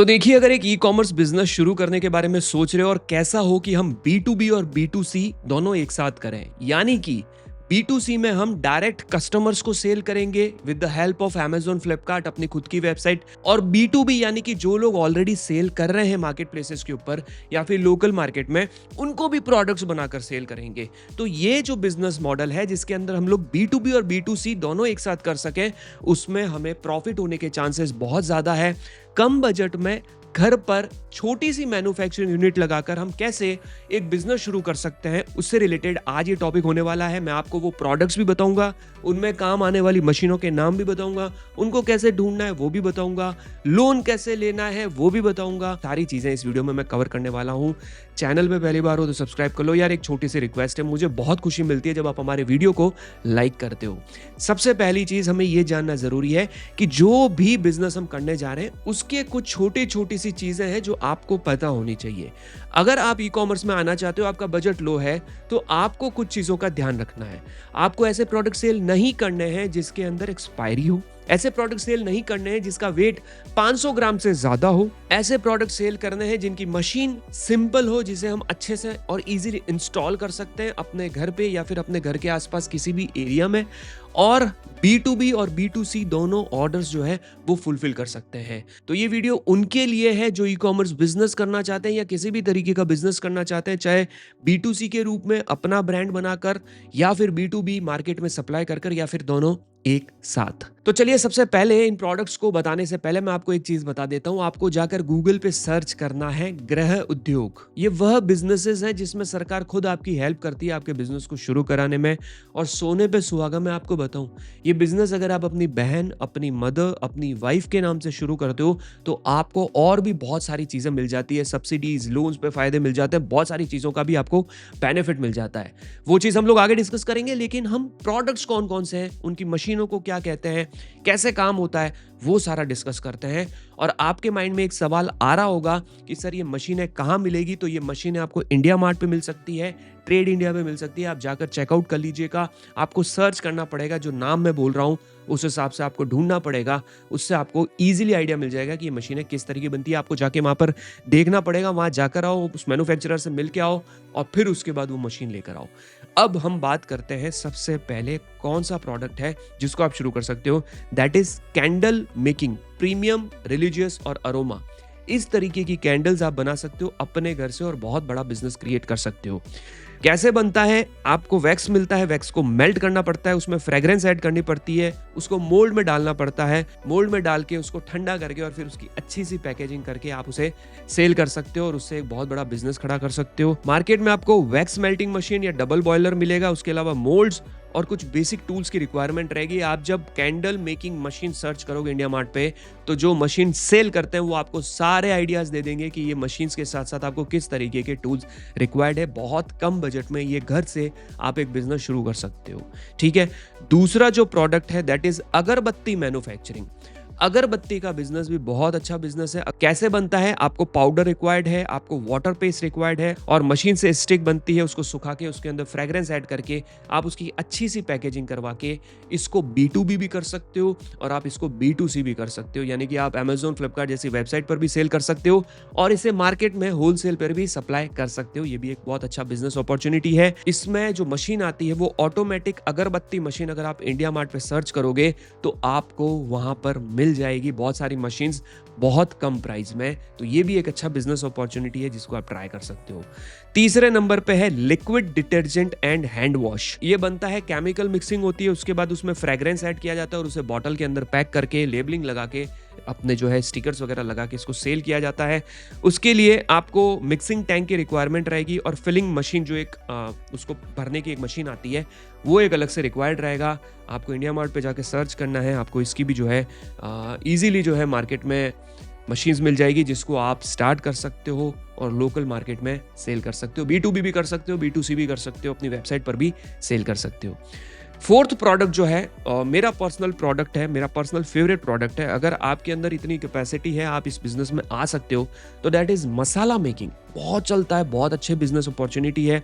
देखिए, अगर एक ई-कॉमर्स बिज़नेस शुरू करने के बारे में सोच रहे हो और कैसा हो कि हम बी-टू-बी और बी-टू-सी दोनों एक साथ करें। यानी कि बी-टू-सी में हम डायरेक्ट कस्टमर्स को सेल करेंगे with the help of Amazon, Flipkart अपनी खुद की वेबसाइट, और बी-टू-बी यानी कि जो लोग ऑलरेडी सेल कर रहे हैं मार्केट प्लेसेस के ऊपर या फिर लोकल मार्केट में, उनको भी प्रोडक्ट्स बनाकर सेल करेंगे। तो ये जो बिज़नेस मॉडल है जिसके अंदर हम लोग बी-टू-बी और बी-टू-सी दोनों एक साथ कर सकें, उसमें हमें प्रॉफिट होने के चांसेस बहुत ज़्यादा है। कम बजट में घर पर छोटी सी मैन्युफैक्चरिंग यूनिट लगाकर हम कैसे एक बिजनेस शुरू कर सकते हैं, उससे रिलेटेड आज ये टॉपिक होने वाला है। मैं आपको वो प्रोडक्ट्स भी बताऊंगा, उनमें काम आने वाली मशीनों के नाम भी बताऊंगा, उनको कैसे ढूंढना है वो भी बताऊंगा, लोन कैसे लेना है वो भी बताऊंगा। सारी चीजें इस वीडियो में मैं कवर करने वाला हूं। चैनल पे पहली बार हो तो सब्सक्राइब कर लो यार। एक छोटी सी रिक्वेस्ट है, मुझे बहुत खुशी मिलती है जब आप हमारे वीडियो को लाइक करते हो। सबसे पहली चीज हमें ये जानना जरूरी है कि जो भी बिजनेस हम करने जा रहे हैं उसके कुछ छोटी छोटी सी चीजें हैं जो आपको पता होनी चाहिए। अगर आप ई कॉमर्स में आना चाहते हो, आपका बजट लो है, तो आपको कुछ चीजों का ध्यान रखना है। आपको ऐसे प्रोडक्ट सेल नहीं करने हैं जिसके अंदर एक्सपायरी हो, ऐसे प्रोडक्ट सेल नहीं करने हैं जिसका वेट 500 ग्राम से ज्यादा हो, ऐसे प्रोडक्ट सेल करने हैं जिनकी मशीन सिंपल हो, जिसे हम अच्छे से और इजीली इंस्टॉल कर सकते हैं अपने घर पे या फिर अपने घर के आसपास किसी भी एरिया में, और बी-टू-बी और बी-टू-सी दोनों ऑर्डर्स जो है वो फुलफिल कर सकते हैं। तो ये वीडियो उनके लिए है जो ई कॉमर्स बिजनेस करना चाहते हैं या किसी भी तरीके का बिजनेस करना चाहते हैं, चाहे बी-टू-सी के रूप में अपना ब्रांड बनाकर या फिर बी-टू-बी मार्केट में सप्लाई कर या फिर दोनों एक साथ। तो चलिए, सबसे पहले इन प्रोडक्ट्स को बताने से पहले मैं आपको एक चीज बता देता हूं। आपको जाकर गूगल पे सर्च करना है गृह उद्योग। ये वह बिजनेसेस हैं जिसमें सरकार खुद आपकी हेल्प करती है आपके बिजनेस को शुरू कराने में। और सोने पे सुहागा मैं आपको बताऊं, ये बिजनेस अगर आप अपनी बहन, अपनी मदर, अपनी वाइफ के नाम से शुरू करते हो तो आपको और भी बहुत सारी चीजें मिल जाती है। सब्सिडीज, लोन्स पे फायदे मिल जाते हैं, बहुत सारी चीजों का भी आपको बेनिफिट मिल जाता है। वो चीज हम लोग आगे डिस्कस करेंगे, लेकिन हम प्रोडक्ट्स कौन कौन से हैं, उनकी मशीनों को क्या कहते हैं, कैसे काम होता है, वो सारा डिस्कस करते हैं। और आपके माइंड में एक सवाल आ रहा होगा कि सर ये मशीनें कहाँ मिलेगी? तो ये मशीनें आपको इंडिया मार्ट पे मिल सकती है, ट्रेड इंडिया पे मिल सकती है। आप जाकर चेकआउट कर लीजिएगा। आपको सर्च करना पड़ेगा, जो नाम मैं बोल रहा हूँ उस हिसाब से आपको ढूंढना पड़ेगा। उससे आपको इजीली आइडिया मिल जाएगा कि ये मशीनें किस तरीके बनती है। आपको जाके वहां पर देखना पड़ेगा, वहां जाकर आओ, उस मैन्युफैक्चरर से मिल के आओ और फिर उसके बाद वो मशीन लेकर आओ। अब हम बात करते हैं सबसे पहले कौन सा प्रोडक्ट है जिसको आप शुरू कर सकते हो। That is candle making, premium, religious और अरोमा। इस तरीके की कैंडल्स आप बना सकते हो अपने घर से और बहुत बड़ा बिजनेस क्रिएट कर सकते हो। कैसे बनता है? आपको वैक्स मिलता है, वैक्स को मेल्ट करना पड़ता है, उसमें फ्रेग्रेंस ऐड करनी पड़ती है, उसको मोल्ड में डालना पड़ता है, मोल्ड में डाल के उसको ठंडा करके और फिर उसकी अच्छी सी पैकेजिंग करके आप उसे सेल कर सकते हो और उससे एक बहुत बड़ा बिजनेस खड़ा कर सकते हो। मार्केट में आपको वैक्स मेल्टिंग मशीन या डबल बॉयलर मिलेगा, उसके अलावा मोल्ड्स और कुछ बेसिक टूल्स की रिक्वायरमेंट रहेगी। आप जब कैंडल मेकिंग मशीन सर्च करोगे इंडिया मार्ट पे, तो जो मशीन सेल करते हैं वो आपको सारे आइडियाज दे देंगे कि ये मशीन्स के साथ साथ आपको किस तरीके के टूल्स रिक्वायर्ड है। बहुत कम बजट में ये घर से आप एक बिजनेस शुरू कर सकते हो। ठीक है। दूसरा जो प्रोडक्ट है दैट इज अगरबत्ती मैन्युफैक्चरिंग। अगरबत्ती का बिजनेस भी बहुत अच्छा बिजनेस है। कैसे बनता है? आपको पाउडर रिक्वायर्ड है, आपको वाटर पेस्ट रिक्वायर्ड है और मशीन से स्टिक बनती है। उसको सुखा के उसके अंदर फ्रेग्रेंस ऐड करके आप उसकी अच्छी सी पैकेजिंग करवा के इसको बी-टू-बी भी कर सकते हो और आप इसको बी-टू-सी भी कर सकते हो। यानी कि आप अमेज़न, फ्लिपकार्ट जैसी वेबसाइट पर भी सेल कर सकते हो और इसे मार्केट में होलसेल पर भी सप्लाई कर सकते हो। ये भी एक बहुत अच्छा बिजनेस अपॉर्चुनिटी है। इसमें जो मशीन आती है वो ऑटोमेटिक अगरबत्ती मशीन, अगर आप इंडिया मार्ट पे सर्च करोगे तो आपको वहां पर मिल जाएगी बहुत सारी मशीन्स बहुत कम प्राइस में। तो ये भी एक अच्छा बिजनेस अपॉर्चुनिटी है जिसको आप ट्राई कर सकते हो। तीसरे नंबर पे है liquid detergent and hand wash. ये बनता है, केमिकल मिक्सिंग होती है, उसके बाद उसमें फ्रेग्रेंस ऐड किया जाता है और उसे बॉटल के अंदर पैक करके लेबलिंग लगा के अपने जो है स्टिकर्स वगैरह लगा के इसको सेल किया जाता है। उसके लिए आपको मिक्सिंग टैंक की रिक्वायरमेंट रहेगी और फिलिंग मशीन, जो एक उसको भरने की एक मशीन आती है, वो एक अलग से रिक्वायर्ड रहेगा। आपको इंडिया मार्ट पे जाके सर्च करना है, आपको इसकी भी जो है इजीली जो है मार्केट में मशीन्स मिल जाएगी जिसको आप स्टार्ट कर सकते हो और लोकल मार्केट में सेल कर सकते हो। बी-टू-बी भी कर सकते हो, बी-टू-सी भी कर सकते हो, अपनी वेबसाइट पर भी सेल कर सकते हो। फोर्थ प्रोडक्ट जो है मेरा पर्सनल प्रोडक्ट है, मेरा पर्सनल फेवरेट प्रोडक्ट है। अगर आपके अंदर इतनी कैपेसिटी है, आप इस बिजनेस में आ सकते हो, तो दैट इज मसाला मेकिंग। बहुत चलता है, बहुत अच्छे बिजनेस अपॉर्चुनिटी है।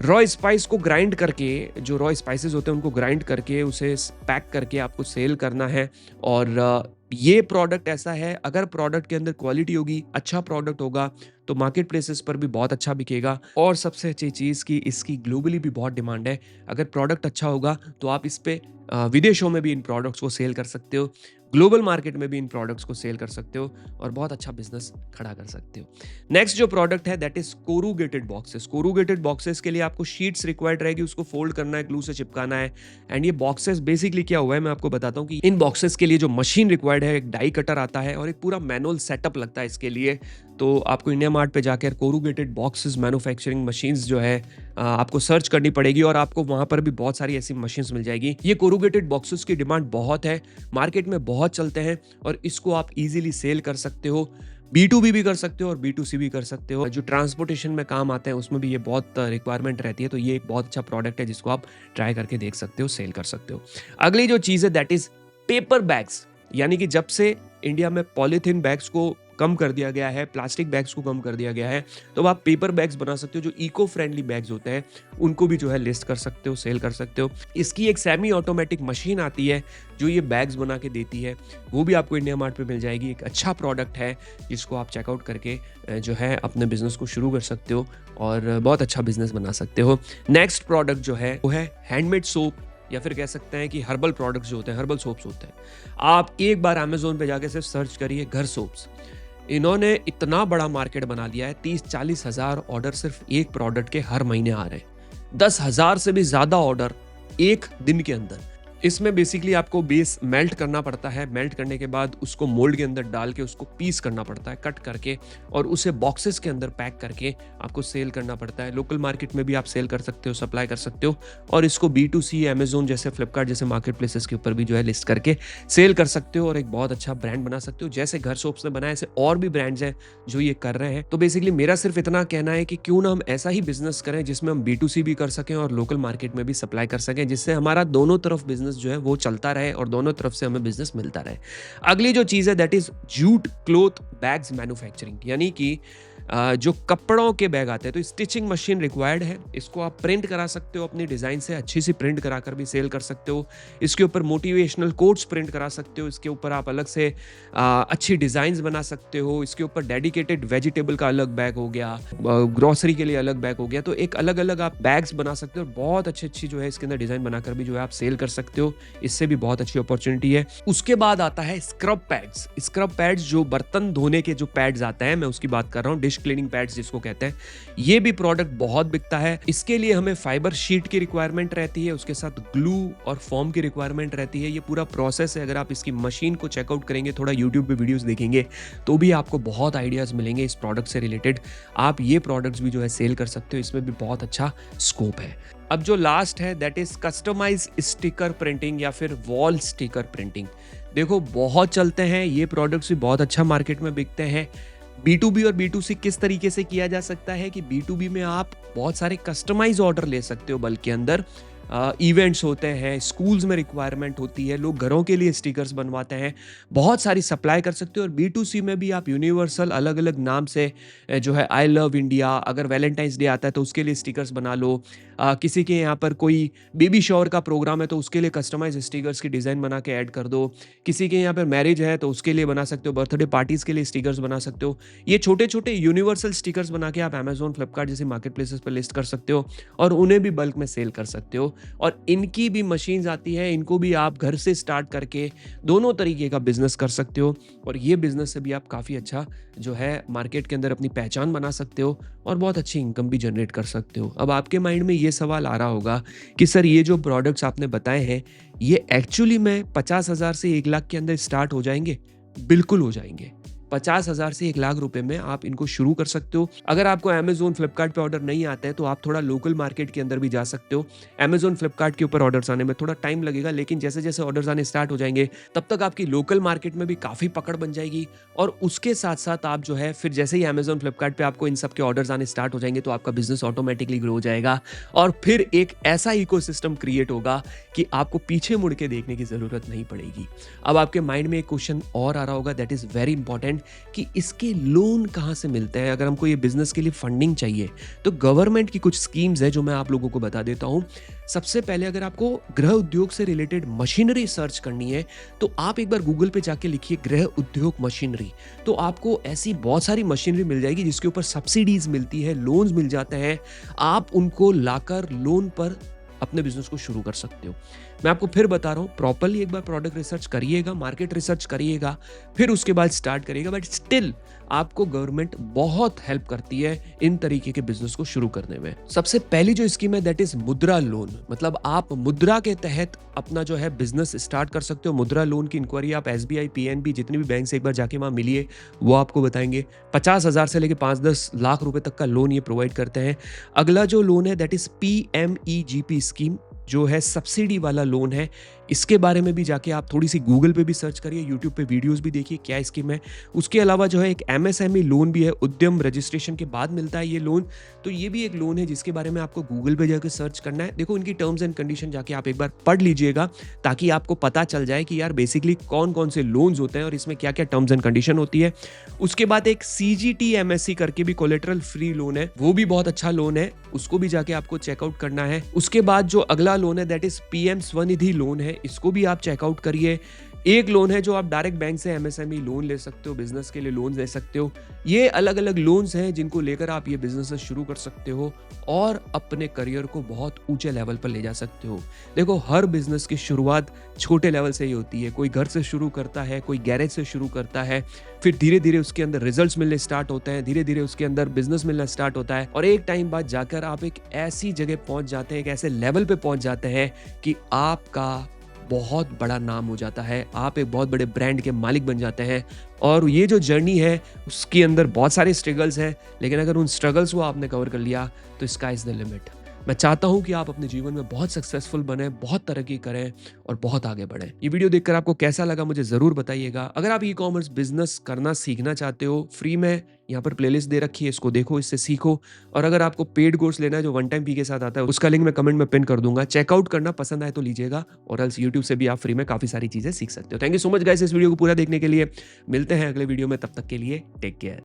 रॉ स्पाइस को ग्राइंड करके, जो रॉ स्पाइसेस होते हैं उनको ग्राइंड करके उसे पैक करके आपको सेल करना है और ये प्रोडक्ट ऐसा है, अगर प्रोडक्ट के अंदर क्वालिटी होगी, अच्छा प्रोडक्ट होगा, तो मार्केट प्लेसेस पर भी बहुत अच्छा बिकेगा। और सबसे अच्छी चीज़ कि इसकी ग्लोबली भी बहुत डिमांड है। अगर प्रोडक्ट अच्छा होगा तो आप इस पे विदेशों में भी इन प्रोडक्ट्स को सेल कर सकते हो, ग्लोबल मार्केट में भी इन प्रोडक्ट्स को सेल कर सकते हो और बहुत अच्छा बिजनेस खड़ा कर सकते हो। नेक्स्ट जो प्रोडक्ट है that is corrugated boxes. Corrugated boxes के लिए आपको शीट्स रिक्वायर्ड रहेगी, उसको फोल्ड करना है, ग्लू से चिपकाना है। एंड ये बॉक्सेस बेसिकली क्या हुआ है मैं आपको बताता हूँ कि इन बॉक्सेस के लिए जो मशीन रिक्वायर्ड है, एक डाई कटर आता है और एक पूरा मैनुअल सेटअप लगता है इसके लिए। तो आपको इंडिया मार्ट पे जाकर कोरूगेटेड बॉक्सेस मैन्युफैक्चरिंग मशीन्स जो है आपको सर्च करनी पड़ेगी और आपको वहां पर भी बहुत सारी ऐसी मशीन्स मिल जाएगी। ये कोरूगेटेड बॉक्सेस की डिमांड बहुत है, मार्केट में बहुत चलते हैं और इसको आप इजीली सेल कर सकते हो। B2B भी कर सकते हो और B2C भी कर सकते हो। जो ट्रांसपोर्टेशन में काम आते हैं उसमें भी ये बहुत रिक्वायरमेंट रहती है, तो ये एक बहुत अच्छा प्रोडक्ट है जिसको आप ट्राई करके देख सकते हो, सेल कर सकते हो। अगली जो चीज़ है दैट इज पेपर बैग्स, यानी कि जब से इंडिया में पॉलीथीन बैग्स को कम कर दिया गया है, प्लास्टिक बैग्स को कम कर दिया गया है, तो आप पेपर बैग्स बना सकते हो। जो इको फ्रेंडली बैग्स होते हैं उनको भी जो है लिस्ट कर सकते हो, सेल कर सकते हो। इसकी एक सेमी ऑटोमेटिक मशीन आती है जो ये बैग्स बना के देती है, वो भी आपको इंडिया मार्ट पे मिल जाएगी। एक अच्छा प्रोडक्ट है जिसको आप चेकआउट करके जो है अपने बिजनेस को शुरू कर सकते हो और बहुत अच्छा बिजनेस बना सकते हो। नेक्स्ट प्रोडक्ट जो है वो है हैंडमेड सोप, या फिर कह सकते हैं कि हर्बल प्रोडक्ट्स जो होते हैं, हर्बल सोप्स होते हैं। आप एक बार अमेजोन पे जाके सिर्फ सर्च करिए घर सोप्स। इन्होंने इतना बड़ा मार्केट बना लिया है, 30-40 हजार ऑर्डर सिर्फ एक प्रोडक्ट के हर महीने आ रहे हैं, 10,000 से भी ज्यादा ऑर्डर एक दिन के अंदर। इसमें बेसिकली आपको बेस मेल्ट करना पड़ता है, मेल्ट करने के बाद उसको मोल्ड के अंदर डाल के उसको पीस करना पड़ता है, कट करके, और उसे बॉक्सेस के अंदर पैक करके आपको सेल करना पड़ता है। लोकल मार्केट में भी आप सेल कर सकते हो, सप्लाई कर सकते हो और इसको B2C अमेजोन जैसे, फ्लिपकार्ट जैसे मार्केट प्लेसेस के ऊपर भी जो है लिस्ट करके सेल कर सकते हो और एक बहुत अच्छा ब्रांड बना सकते हो। जैसे घर सोप्स ने बनाया, ऐसे और भी ब्रांड्स हैं जो ये कर रहे हैं। तो बेसिकली मेरा सिर्फ इतना कहना है कि क्यों ना हम ऐसा ही बिजनेस करें जिसमें हम B2C भी कर सकें और लोकल मार्केट में भी सप्लाई कर सकें, जिससे हमारा दोनों तरफ बिजनेस जो है वो चलता रहे और दोनों तरफ से हमें बिजनेस मिलता रहे। अगली जो चीज है that is jute cloth bags manufacturing, यानी कि जो कपड़ों के बैग आते हैं, तो स्टिचिंग मशीन रिक्वायर्ड है। इसको आप प्रिंट करा सकते हो अपनी डिजाइन से, अच्छी सी प्रिंट कराकर भी सेल कर सकते हो। इसके ऊपर मोटिवेशनल कोट्स प्रिंट करा सकते हो, इसके ऊपर आप अलग से अच्छी डिजाइन बना सकते हो। इसके ऊपर डेडिकेटेड वेजिटेबल का अलग बैग हो गया, ग्रोसरी के लिए अलग बैग हो गया, तो एक अलग अलग आप बैग्स बना सकते हो। बहुत अच्छी अच्छी जो है इसके अंदर डिजाइन बनाकर भी जो है आप सेल कर सकते हो, इससे भी बहुत अच्छी अपॉर्चुनिटी है। उसके बाद आता है स्क्रब पैड्स। स्क्रब पैड्स जो बर्तन धोने के जो पैड्स आते हैं, मैं उसकी बात कर रहा हूँ, डिश क्लीनिंग पैड्स जिसको कहते हैं। ये भी प्रोडक्ट बहुत बिकता है। इसके लिए हमें फाइबर शीट की रिक्वायरमेंट रहती है, उसके साथ ग्लू और फॉर्म की रिक्वायरमेंट रहती है। ये पूरा प्रोसेस है। अगर आप इसकी मशीन को चेकआउट करेंगे, थोड़ा यूट्यूब पे वीडियोस देखेंगे, तो भी आपको बहुत आइडियाज मिलेंगे इस प्रोडक्ट से रिलेटेड। आप ये प्रोडक्ट्स भी जो है सेल कर सकते हो, इसमें भी बहुत अच्छा स्कोप है। अब जो लास्ट है that is customise sticker printing या फिर वॉल स्टिकर प्रिंटिंग। देखो बहुत चलते हैं ये प्रोडक्ट्स, भी बहुत अच्छा मार्केट में बिकते हैं। B2B और B2C किस तरीके से किया जा सकता है कि B2B में आप बहुत सारे कस्टमाइज ऑर्डर ले सकते हो, बल्कि अंदर इवेंट्स होते हैं, स्कूल्स में रिक्वायरमेंट होती है, लोग घरों के लिए स्टिकर्स बनवाते हैं, बहुत सारी सप्लाई कर सकते हो। और B2C में भी आप यूनिवर्सल अलग अलग नाम से जो है आई लव इंडिया, अगर वैलेंटाइंस डे आता है तो उसके लिए स्टिकर्स बना लो, किसी के यहाँ पर कोई बेबी शॉवर का प्रोग्राम है तो उसके लिए कस्टमाइज स्टिकर्स की डिज़ाइन बना के ऐड कर दो, किसी के यहाँ पर मैरिज है तो उसके लिए बना सकते हो, बर्थडे पार्टीज़ के लिए स्टिकर्स बना सकते हो। ये छोटे छोटे यूनिवर्सल स्टिकर्स बना के आप अमेजोन, फ्लिपकार्ट जैसे मार्केट प्लेसेस पर लिस्ट कर सकते हो और उन्हें भी बल्क में सेल कर सकते हो। और इनकी भी मशीन्स आती है, इनको भी आप घर से स्टार्ट करके दोनों तरीके का बिजनेस कर सकते हो और ये बिजनेस से भी आप काफ़ी अच्छा जो है मार्केट के अंदर अपनी पहचान बना सकते हो और बहुत अच्छी इनकम भी जनरेट कर सकते हो। अब आपके माइंड में ये सवाल आ रहा होगा कि सर ये जो प्रोडक्ट्स आपने बताए हैं ये एक्चुअली में 50,000 से 1 लाख के अंदर स्टार्ट हो जाएंगे? बिल्कुल हो जाएंगे। 50,000 से 1 लाख रुपए में आप इनको शुरू कर सकते हो। अगर आपको अमेजोन, फ्लिपकार्ट पे ऑर्डर नहीं आता है तो आप थोड़ा लोकल मार्केट के अंदर भी जा सकते हो। अमेजोन, फ्लिपकार्ट के ऊपर ऑर्डर्स आने में थोड़ा टाइम लगेगा, लेकिन जैसे जैसे ऑर्डर्स आने स्टार्ट हो जाएंगे तब तक आपकी लोकल मार्केट में भी काफ़ी पकड़ बन जाएगी। और उसके साथ साथ आप जो है फिर जैसे ही अमेजोन, फ्लिपकार्ट पे आपको इन सब के ऑर्डर्स आने स्टार्ट हो जाएंगे तो आपका बिजनेस ऑटोमेटिकली ग्रो हो जाएगा और फिर एक ऐसा इकोसिस्टम क्रिएट होगा कि आपको पीछे मुड़ के देखने की ज़रूरत नहीं पड़ेगी। अब आपके माइंड में एक क्वेश्चन और आ रहा होगा that is very important understand कि इसके लोन कहाँ से मिलते हैं। अगर हमको ये बिजनेस के लिए फंडिंग चाहिए तो गवर्नमेंट की कुछ स्कीम्स है जो मैं आप लोगों को बता देता हूँ। सबसे पहले अगर आपको गृह उद्योग से रिलेटेड मशीनरी सर्च करनी है तो आप एक बार गूगल पे जाके लिखिए गृह उद्योग मशीनरी, तो आपको ऐसी बहुत सारी मशीनरी मिल जाएगी जिसके ऊपर सब्सिडीज मिलती है, लोन्स मिल जाते हैं। आप उनको लाकर लोन पर अपने बिजनेस को शुरू कर सकते हो। मैं आपको फिर बता रहा हूँ, प्रॉपर्ली एक बार प्रोडक्ट रिसर्च करिएगा, मार्केट रिसर्च करिएगा, फिर उसके बाद स्टार्ट करिएगा। बट स्टिल आपको गवर्नमेंट बहुत हेल्प करती है इन तरीके के बिजनेस को शुरू करने में। सबसे पहली जो स्कीम है दैट इज मुद्रा लोन, मतलब आप मुद्रा के तहत अपना जो है बिजनेस स्टार्ट कर सकते हो। मुद्रा लोन की इंक्वायरी आप SBI, PNB जितने भी बैंक से एक बार जाके वहां मिलिए, वो आपको बताएंगे। 50,000 से लेकर 5-10 लाख रुपए तक का लोन ये प्रोवाइड करते हैं। अगला जो लोन है दैट इज PMEGP स्कीम, जो है सब्सिडी वाला लोन है। इसके बारे में भी जाके आप थोड़ी सी गूगल पे भी सर्च करिए, यूट्यूब पे वीडियोस भी देखिए क्या स्कीम है। उसके अलावा जो है एक MSME लोन भी है, उद्यम रजिस्ट्रेशन के बाद मिलता है ये लोन। तो ये भी एक लोन है जिसके बारे में आपको गूगल पे जाकर सर्च करना है। देखो इनकी टर्म्स एंड कंडीशन जाके आप एक बार पढ़ लीजिएगा ताकि आपको पता चल जाए कि यार बेसिकली कौन कौन से लोन्स होते हैं और इसमें क्या क्या टर्म्स एंड कंडीशन होती है। उसके बाद एक CGT MSC करके भी कोलेटरल फ्री लोन है, वो भी बहुत अच्छा लोन है, उसको भी जाके आपको चेकआउट करना है। उसके बाद जो अगला लोन है that is PM Svanidhi loan है, इसको भी आप चेकआउट करिए। एक लोन है जो आप डायरेक्ट बैंक से MSME लोन ले सकते हो, बिजनेस के लिए लोन ले सकते हो। ये अलग अलग लोन्स हैं जिनको लेकर आप ये बिजनेस शुरू कर सकते हो और अपने करियर को बहुत ऊंचे लेवल पर ले जा सकते हो। देखो हर बिजनेस की शुरुआत छोटे लेवल से ही होती है। कोई घर से शुरू करता है, कोई गैरेज से शुरू करता है, फिर धीरे धीरे उसके अंदर रिजल्ट्स मिलने स्टार्ट होते हैं, धीरे धीरे उसके अंदर बिजनेस मिलना स्टार्ट होता है और एक टाइम बाद जाकर आप एक ऐसी जगह पहुंच जाते हैं, एक ऐसे लेवल पे पहुंच जाते हैं कि आपका बहुत बड़ा नाम हो जाता है, आप एक बहुत बड़े ब्रांड के मालिक बन जाते हैं। और ये जो जर्नी है उसके अंदर बहुत सारे स्ट्रगल्स हैं, लेकिन अगर उन स्ट्रगल्स को आपने कवर कर लिया तो स्काई इज द लिमिट। मैं चाहता हूं कि आप अपने जीवन में बहुत सक्सेसफुल बने, बहुत तरक्की करें और बहुत आगे बढ़ें। ये वीडियो देखकर आपको कैसा लगा मुझे जरूर बताइएगा। अगर आप ई-कॉमर्स बिजनेस करना सीखना चाहते हो, फ्री में यहाँ पर प्लेलिस्ट दे रखी है, इसको देखो, इससे सीखो। और अगर आपको पेड कोर्स लेना है जो वन टाइम फी के साथ आता है, उसका लिंक मैं कमेंट में पिन कर दूंगा, चेकआउट करना, पसंद आए तो लीजिएगा, और एल्स यूट्यूब से भी आप फ्री में काफी सारी चीजें सीख सकते हो। Thank you so much guys इस वीडियो को पूरा देखने के लिए। मिलते हैं अगले वीडियो में, तब तक के लिए टेक केयर।